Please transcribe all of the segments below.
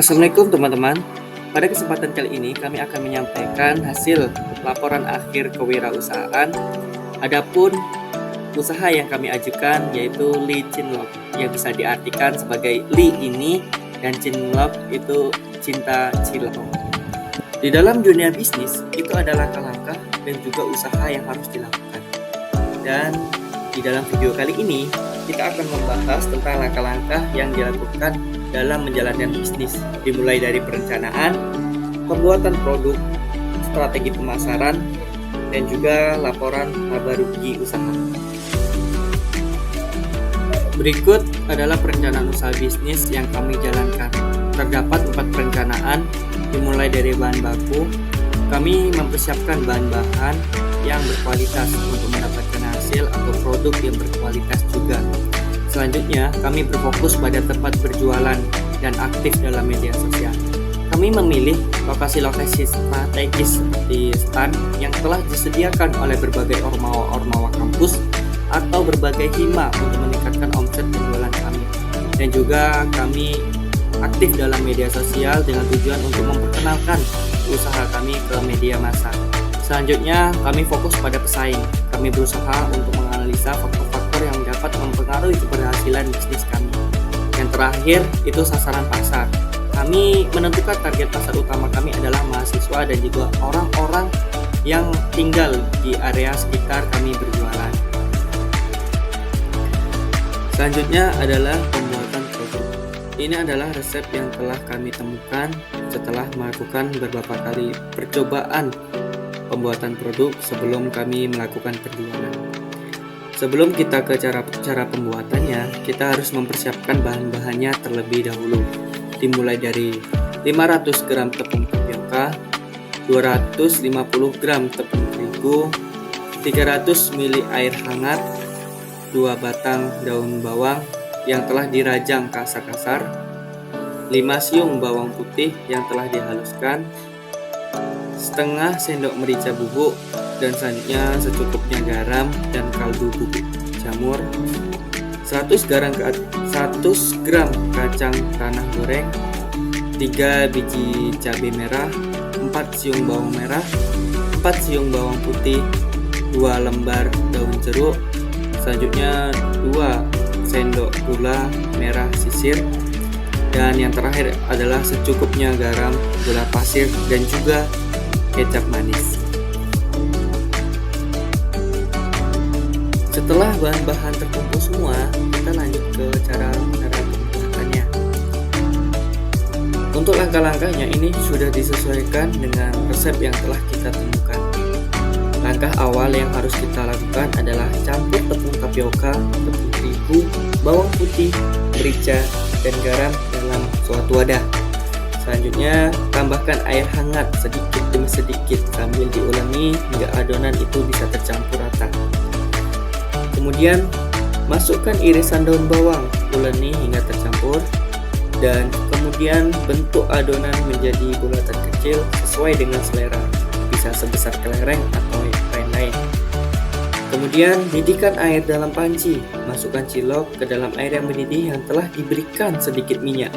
Assalamualaikum teman-teman. Pada kesempatan kali ini kami akan menyampaikan hasil laporan akhir kewirausahaan. Adapun usaha yang kami ajukan yaitu Li Cinlok, yang bisa diartikan sebagai Li ini dan Cinlok itu cinta cilok. Di dalam dunia bisnis itu ada langkah-langkah dan juga usaha yang harus dilakukan. Dan di dalam video kali ini kita akan membahas tentang langkah-langkah yang dilakukan dalam menjalankan bisnis, dimulai dari perencanaan, pembuatan produk, strategi pemasaran, dan juga laporan laba rugi usaha. Berikut adalah perencanaan usaha bisnis yang kami jalankan. Terdapat 4 perencanaan, dimulai dari bahan baku. Kami mempersiapkan bahan-bahan yang berkualitas untuk mendapatkan hasil atau produk yang berkualitas juga. Selanjutnya, kami berfokus pada tempat berjualan dan aktif dalam media sosial. Kami memilih lokasi-lokasi strategis seperti stand yang telah disediakan oleh berbagai ormawa-ormawa kampus atau berbagai hima untuk meningkatkan omset penjualan kami. Dan juga kami aktif dalam media sosial dengan tujuan untuk memperkenalkan usaha kami ke media massa. Selanjutnya, kami fokus pada pesaing. Kami berusaha untuk menganalisa faktor-faktor yang dapat mempengaruhi keberhasilan bisnis kami. Yang terakhir, itu sasaran pasar. Kami menentukan target pasar utama kami adalah mahasiswa dan juga orang-orang yang tinggal di area sekitar kami berjualan. Selanjutnya adalah pembuatan produk. Ini adalah resep yang telah kami temukan setelah melakukan beberapa kali percobaan pembuatan produk sebelum kami melakukan penjualan. Sebelum kita ke cara pembuatannya, kita harus mempersiapkan bahan-bahannya terlebih dahulu. Dimulai dari 500 gram tepung tapioka, 250 gram tepung terigu, 300 ml air hangat, 2 batang daun bawang yang telah dirajang kasar-kasar, 5 siung bawang putih yang telah dihaluskan, setengah sendok merica bubuk, dan selanjutnya secukupnya garam dan kaldu bubuk jamur, 100 gram kacang tanah goreng, 3 biji cabai merah, 4 siung bawang merah, 4 siung bawang putih, 2 lembar daun jeruk, selanjutnya 2 sendok gula merah sisir, dan yang terakhir adalah secukupnya garam, gula pasir, dan juga kecap manis. Setelah bahan-bahan terkumpul semua, kita lanjut ke cara pembuatannya. Untuk langkah-langkahnya ini sudah disesuaikan dengan resep yang telah kita temukan. Langkah awal yang harus kita lakukan adalah campur tepung tapioka, tepung terigu, bawang putih, merica, dan garam dalam suatu wadah. Selanjutnya, tambahkan air hangat sedikit demi sedikit sambil diulangi hingga adonan itu bisa tercampur rata. Kemudian, masukkan irisan daun bawang, uleni hingga tercampur, dan kemudian bentuk adonan menjadi bulatan kecil sesuai dengan selera, bisa sebesar kelereng atau lain-lain. Kemudian, didihkan air dalam panci, masukkan cilok ke dalam air yang mendidih yang telah diberikan sedikit minyak.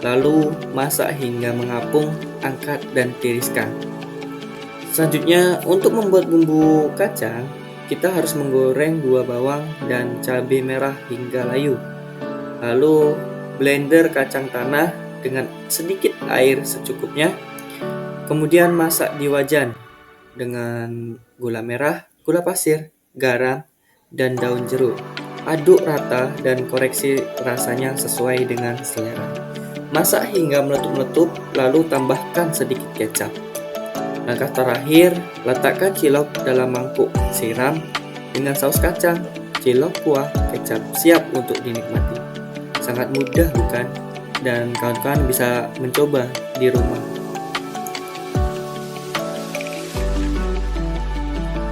Lalu masak hingga mengapung, angkat dan tiriskan. Selanjutnya, untuk membuat bumbu kacang, kita harus menggoreng 2 bawang dan cabai merah hingga layu. Lalu blender kacang tanah dengan sedikit air secukupnya. Kemudian masak di wajan dengan gula merah, gula pasir, garam, dan daun jeruk. Aduk rata dan koreksi rasanya sesuai dengan selera. Masak hingga meletup-meletup, lalu tambahkan sedikit kecap. Langkah terakhir, letakkan cilok dalam mangkuk, siram dengan saus kacang, cilok, kuah, kecap, siap untuk dinikmati. Sangat mudah bukan? Dan kawan-kawan bisa mencoba di rumah.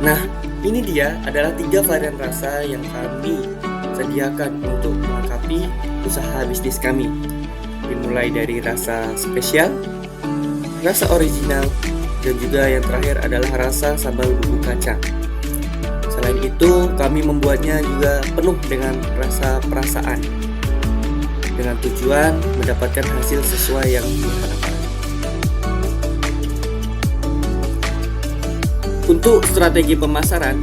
Nah, ini dia adalah 3 varian rasa yang kami sediakan untuk melengkapi usaha bisnis kami. Dimulai dari rasa spesial, rasa original, dan juga yang terakhir adalah rasa sambal bumbu kacang. Selain itu, kami membuatnya juga penuh dengan rasa perasaan. dengan tujuan mendapatkan hasil sesuai yang diharapkan. Untuk strategi pemasaran,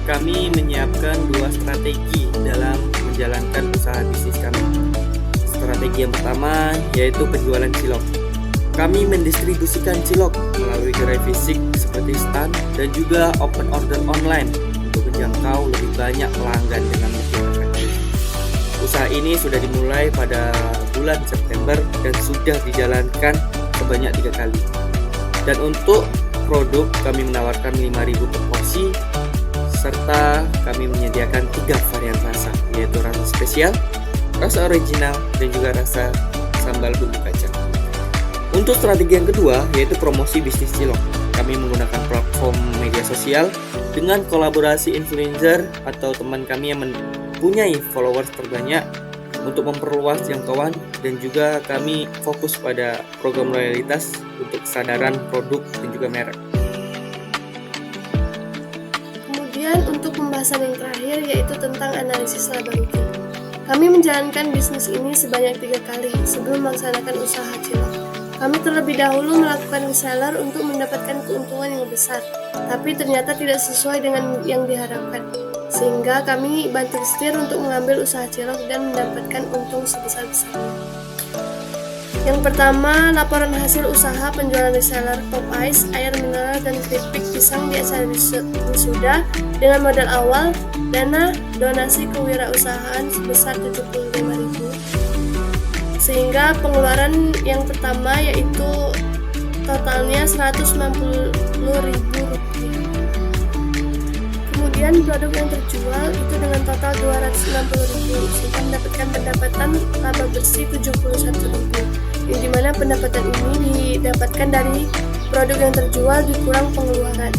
kami menyiapkan 2 strategi dalam menjalankan usaha bisnis kami. Strategi yang pertama yaitu penjualan cilok. Kami mendistribusikan cilok melalui gerai fisik seperti stand dan juga open order online untuk menjangkau lebih banyak pelanggan dengan lebih efektif. Usaha ini sudah dimulai pada bulan September dan sudah dijalankan sebanyak 3 kali. Dan untuk produk kami menawarkan 5.000 per porsi, serta kami menyediakan 3 varian rasa, yaitu rasa spesial, rasa original, dan juga rasa sambal bumbu kacang. Untuk strategi yang kedua yaitu promosi bisnis cilok. Kami menggunakan platform media sosial dengan kolaborasi influencer atau teman kami yang mempunyai followers terbanyak untuk memperluas jangkauan, dan juga kami fokus pada program loyalitas untuk kesadaran produk dan juga merek. Kemudian untuk pembahasan yang terakhir yaitu tentang analisis laba rugi. Kami menjalankan bisnis ini sebanyak 3 kali sebelum melaksanakan usaha cilok. Kami terlebih dahulu melakukan reseller untuk mendapatkan keuntungan yang besar, tapi ternyata tidak sesuai dengan yang diharapkan. Sehingga kami banting setir untuk mengambil usaha cilok dan mendapatkan untung sebesar-besarnya. Yang pertama, laporan hasil usaha penjualan reseller pop ice, air mineral, dan keripik pisang di acara wisuda dengan modal awal dana donasi kewirausahaan sebesar 75.000. Sehingga pengeluaran yang pertama yaitu totalnya 190.000 rupiah. Kemudian produk yang terjual itu dengan total 260.000 sehingga mendapatkan pendapatan laba bersih 71.000, yang dimana pendapatan ini didapatkan dari produk yang terjual dikurang pengeluaran,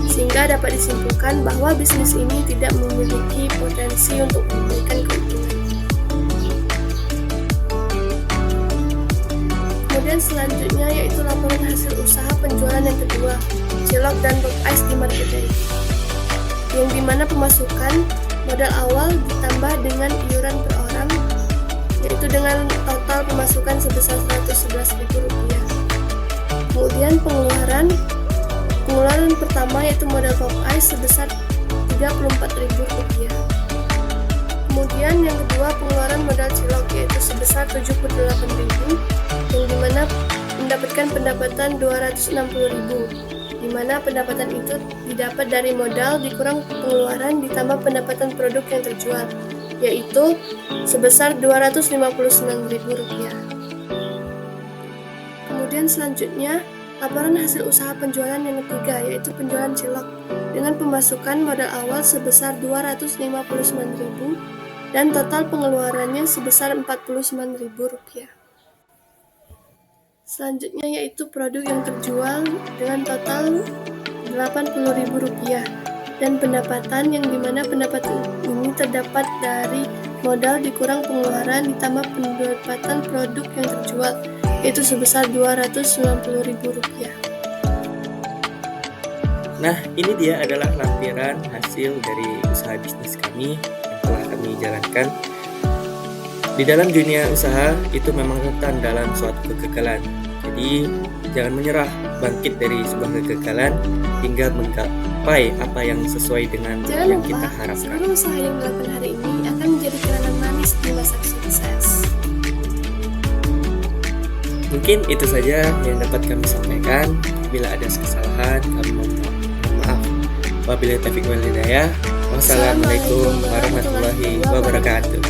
sehingga dapat disimpulkan bahwa bisnis ini tidak memiliki potensi untuk memberikan keuntungan. Kemudian selanjutnya yaitu laporan hasil usaha penjualan yang kedua, cilok dan pop ice di market day, yang dimana pemasukan modal awal ditambah dengan iuran per orang, yaitu dengan total pemasukan sebesar 111.000 rupiah. Kemudian pengeluaran pertama yaitu modal pop ice sebesar 34.000 rupiah. Kemudian yang kedua pengeluaran modal cilok yaitu sebesar 78.000, yang dimana mendapatkan pendapatan 260.000, dimana pendapatan itu didapat dari modal dikurang pengeluaran ditambah pendapatan produk yang terjual, yaitu sebesar 259.000 rupiah. Kemudian selanjutnya laporan hasil usaha penjualan yang ketiga yaitu penjualan cilok dengan pemasukan modal awal sebesar 259.000 dan total pengeluarannya sebesar 49.000 rupiah. Selanjutnya yaitu produk yang terjual dengan total 80.000 rupiah dan pendapatan, yang dimana pendapatan ini terdapat dari modal dikurang pengeluaran ditambah pendapatan produk yang terjual yaitu sebesar 290.000 rupiah. Nah, ini dia adalah lampiran hasil dari usaha bisnis kami yang telah kami jalankan. Di dalam dunia usaha itu memang rentan dalam suatu kegagalan. Jadi, jangan menyerah, bangkit dari sebuah kegagalan hingga menggapai apa yang sesuai dengan yang kita harapkan. Seluruh usaha yang dilakukan hari ini akan menjadi kenangan manis di masa sukses. Mungkin itu saja yang dapat kami sampaikan. Bila ada kesalahan, kami mohon maaf. Wabillahi taufiq wal hidayah. Wassalamualaikum warahmatullahi wabarakatuh.